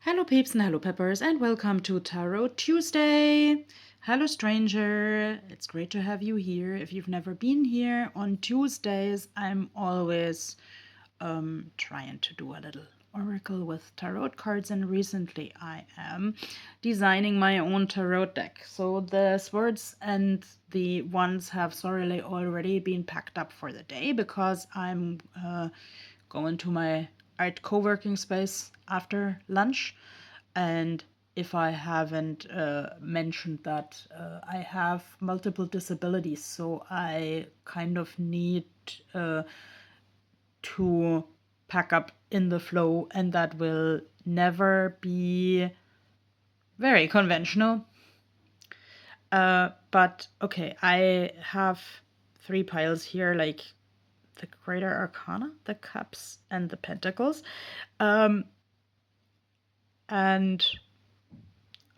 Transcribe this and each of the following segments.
Hello, peeps and hello, peppers, and welcome to Tarot Tuesday. Hello, stranger. It's great to have you here. If you've never been here, on Tuesdays, I'm always trying to do a little oracle with tarot cards, and recently I am designing my own tarot deck. So the swords and the wands have sorely already been packed up for the day because I'm going to my art co-working space after lunch. And if I haven't mentioned that, I have multiple disabilities, so I kind of need to pack up in the flow, and that will never be very conventional. But okay, I have three piles here, like the Greater Arcana, the Cups, and the Pentacles. And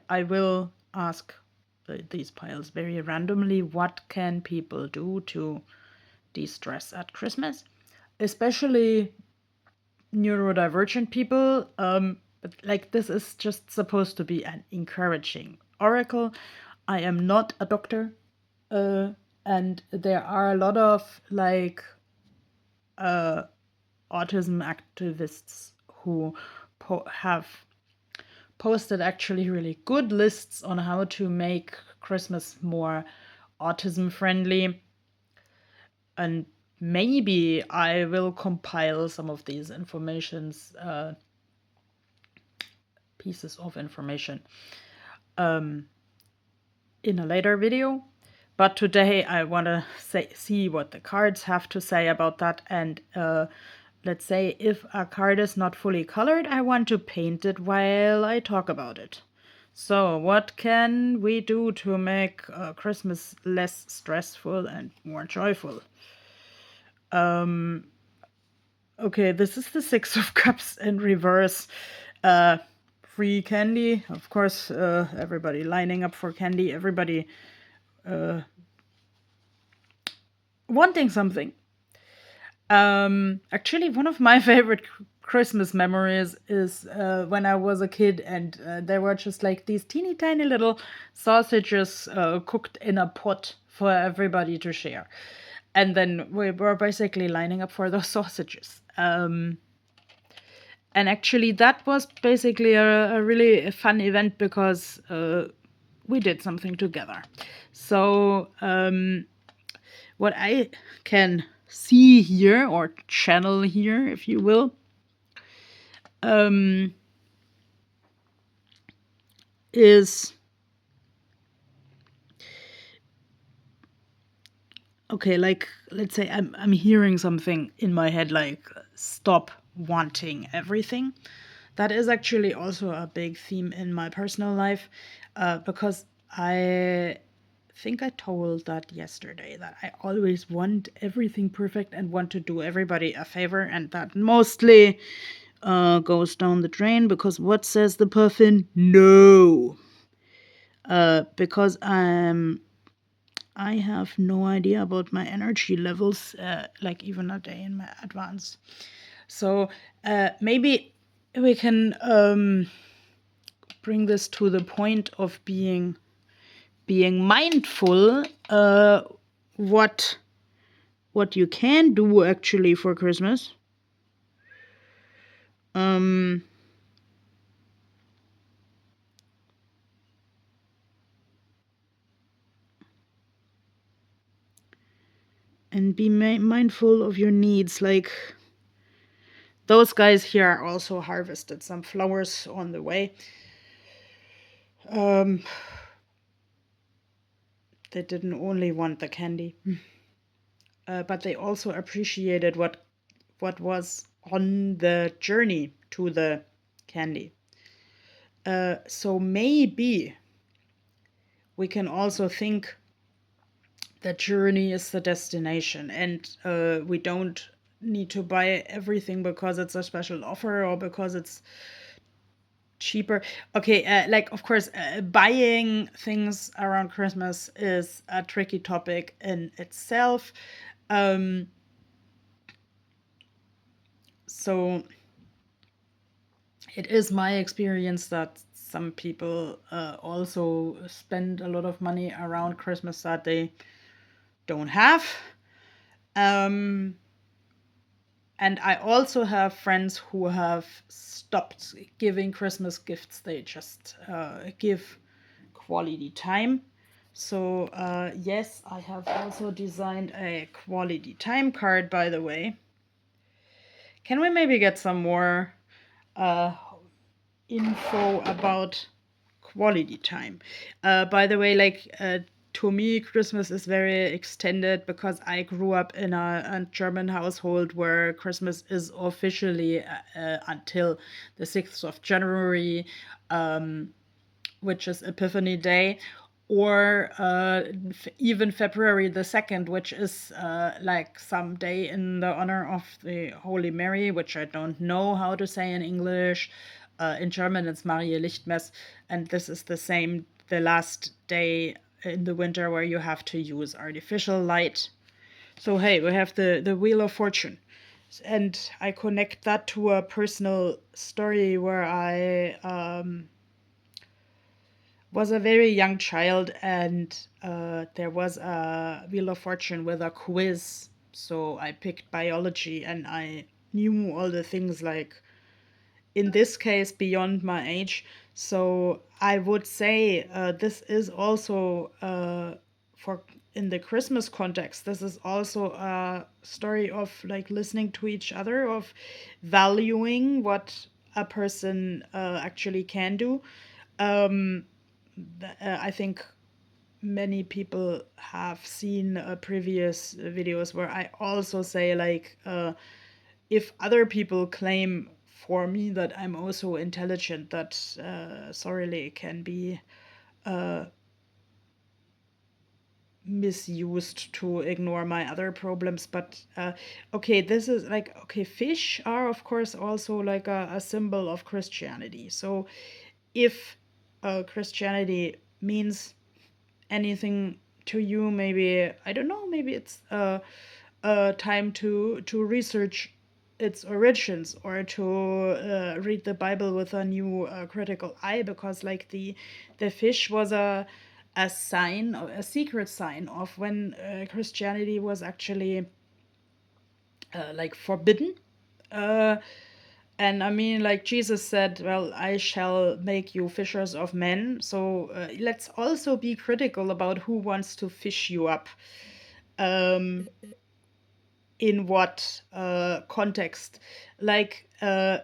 I will ask these piles very randomly, what can people do to de-stress at Christmas? Especially neurodivergent people. But like, this is just supposed to be an encouraging oracle. I am not a doctor. And there are a lot of like autism activists who have posted actually really good lists on how to make Christmas more autism friendly. And maybe I will compile some of these pieces of information in a later video. But today I want to see what the cards have to say about that. And let's say if a card is not fully colored, I want to paint it while I talk about it. So what can we do to make Christmas less stressful and more joyful? Okay, this is the Six of Cups in reverse. Free candy, of course, everybody lining up for candy, everybody wanting something. Actually, one of my favorite Christmas memories is when I was a kid, and there were just like these teeny tiny little sausages cooked in a pot for everybody to share. And then we were basically lining up for those sausages. And actually, that was basically a really fun event because we did something together. So, what I can see here, or channel here, if you will, is okay. Like, let's say I'm hearing something in my head, like stop wanting everything. That is actually also a big theme in my personal life, because I think I told that yesterday, that I always want everything perfect and want to do everybody a favor, and that mostly goes down the drain because what says the puffin? No. Because I have no idea about my energy levels, like even a day in my advance. So maybe we can bring this to the point of being mindful what you can do actually for Christmas. And be mindful of your needs. Like, those guys here also harvested some flowers on the way. They didn't only want the candy, but they also appreciated what was on the journey to the candy. So maybe we can also think the journey is the destination, and we don't need to buy everything because it's a special offer or because it's cheaper. Okay, like, of course, buying things around Christmas is a tricky topic in itself. So it is my experience that some people also spend a lot of money around Christmas that they don't have. Um, and I also have friends who have stopped giving Christmas gifts. They just give quality time. So, yes, I have also designed a quality time card, by the way. Can we maybe get some more uh, info about quality time? By the way, to me, Christmas is very extended because I grew up in a German household where Christmas is officially until the 6th of January, which is Epiphany Day, or even February the 2nd, which is like some day in the honor of the Holy Mary, which I don't know how to say in English. In German, it's Marie Lichtmess, and this is the last day in the winter where you have to use artificial light. So, hey, we have the Wheel of Fortune. And I connect that to a personal story where I was a very young child, and there was a Wheel of Fortune with a quiz. So I picked biology, and I knew all the things, like, in this case, beyond my age. So I would say this is also for in the Christmas context. This is also a story of like listening to each other, of valuing what a person actually can do. Um, I think many people have seen previous videos where I also say, like, if other people claim for me that I'm also intelligent, that sorely can be misused to ignore my other problems. But okay, this is like, okay, fish are of course also like a symbol of Christianity. So if Christianity means anything to you, maybe, I don't know, maybe it's time to research its origins, or to read the Bible with a new critical eye, because like the fish was a sign, a secret sign of when Christianity was actually like forbidden. uh, and I mean, like Jesus said, well, I shall make you fishers of men. So let's also be critical about who wants to fish you up. Um, in what context? Like, the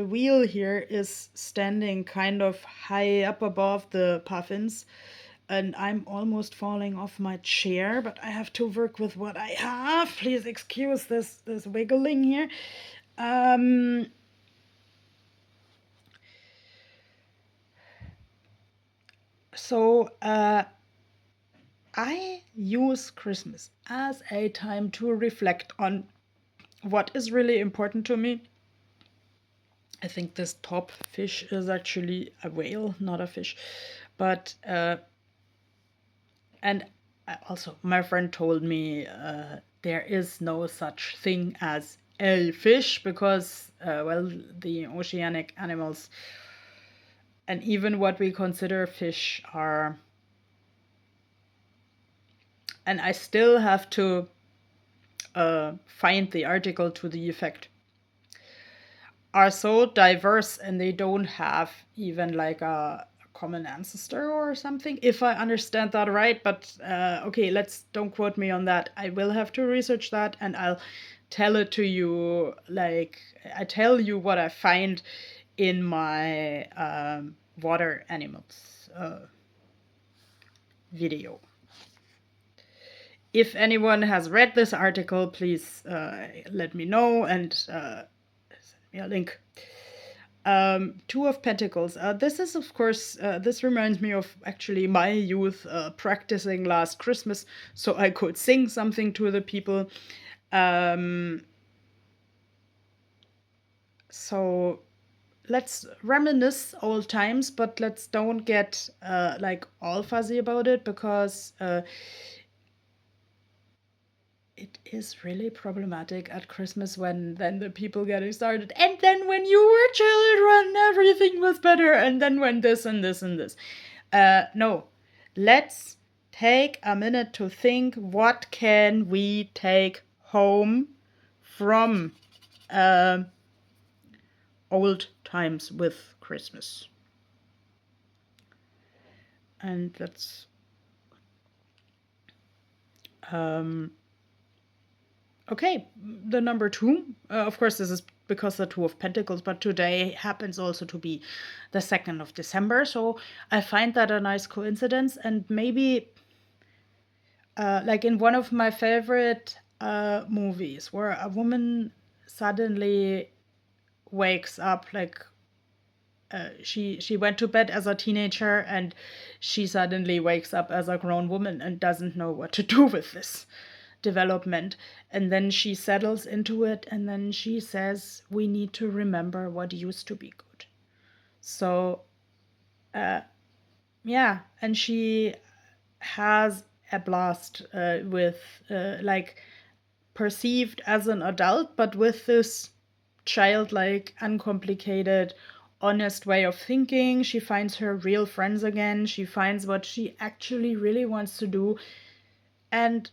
wheel here is standing kind of high up above the puffins, and I'm almost falling off my chair, but I have to work with what I have. Please excuse this wiggling here. Um, so I use Christmas as a time to reflect on what is really important to me. I think this top fish is actually a whale, not a fish. But and also, my friend told me there is no such thing as a fish, because well, the oceanic animals and even what we consider fish are, and I still have to find the article to the effect, are so diverse, and they don't have even like a common ancestor or something, if I understand that right. But okay, let's don't quote me on that. I will have to research that, and I'll tell it to you. Like, I tell you what I find in my water animals video. If anyone has read this article, please let me know, and send me a link. Two of Pentacles. This is, of course, this reminds me of actually my youth practicing last Christmas, so I could sing something to the people. So let's reminisce old times, but let's don't get like all fuzzy about it, because it is really problematic at Christmas when then the people getting started, and then when you were children, everything was better, and then when this and this and this. No, let's take a minute to think, what can we take home from old times with Christmas. And that's okay. The number two, of course, this is because the Two of Pentacles, but today happens also to be the 2nd of December. So I find that a nice coincidence. And maybe, like in one of my favorite movies, where a woman suddenly wakes up, like she went to bed as a teenager and she suddenly wakes up as a grown woman and doesn't know what to do with this development, and then she settles into it, and then she says we need to remember what used to be good. So yeah, and she has a blast with like perceived as an adult, but with this childlike, uncomplicated, honest way of thinking. She finds her real friends again. She finds what she actually really wants to do. And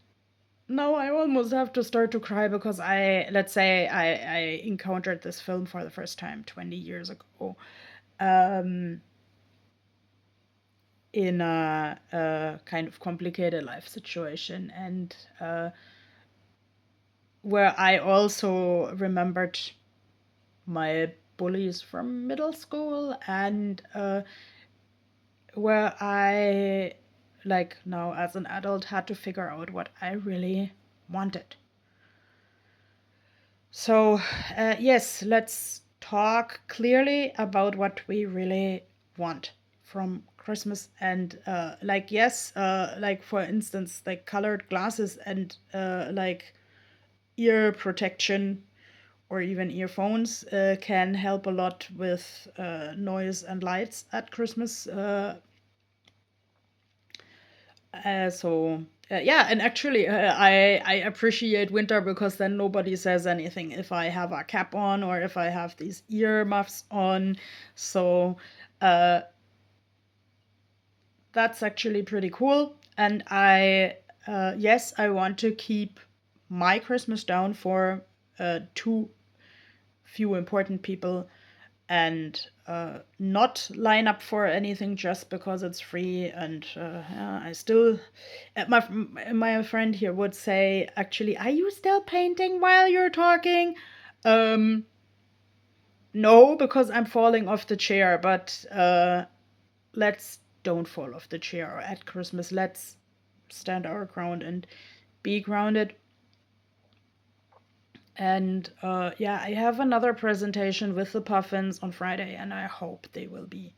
now I almost have to start to cry because let's say I encountered this film for the first time 20 years ago. In a kind of complicated life situation, and where I also remembered my bullies from middle school, and where I, like now as an adult, had to figure out what I really wanted. So, yes, let's talk clearly about what we really want from Christmas. And, like, yes, like for instance, like colored glasses and like ear protection or even earphones can help a lot with noise and lights at Christmas. Yeah, and actually, I appreciate winter because then nobody says anything if I have a cap on or if I have these ear muffs on. So that's actually pretty cool. And yes, I want to keep my Christmas down for two few important people, and not line up for anything just because it's free. And yeah, I still, my friend here would say, actually, are you still painting while you're talking? Um, no, because I'm falling off the chair. But let's don't fall off the chair at Christmas. Let's stand our ground and be grounded. And yeah, I have another presentation with the puffins on Friday, and I hope they will be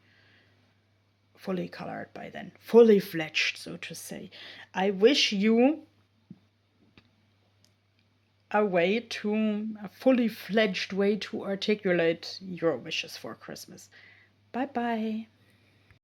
fully colored by then, fully fledged, so to say. I wish you a fully fledged way to articulate your wishes for Christmas. Bye bye.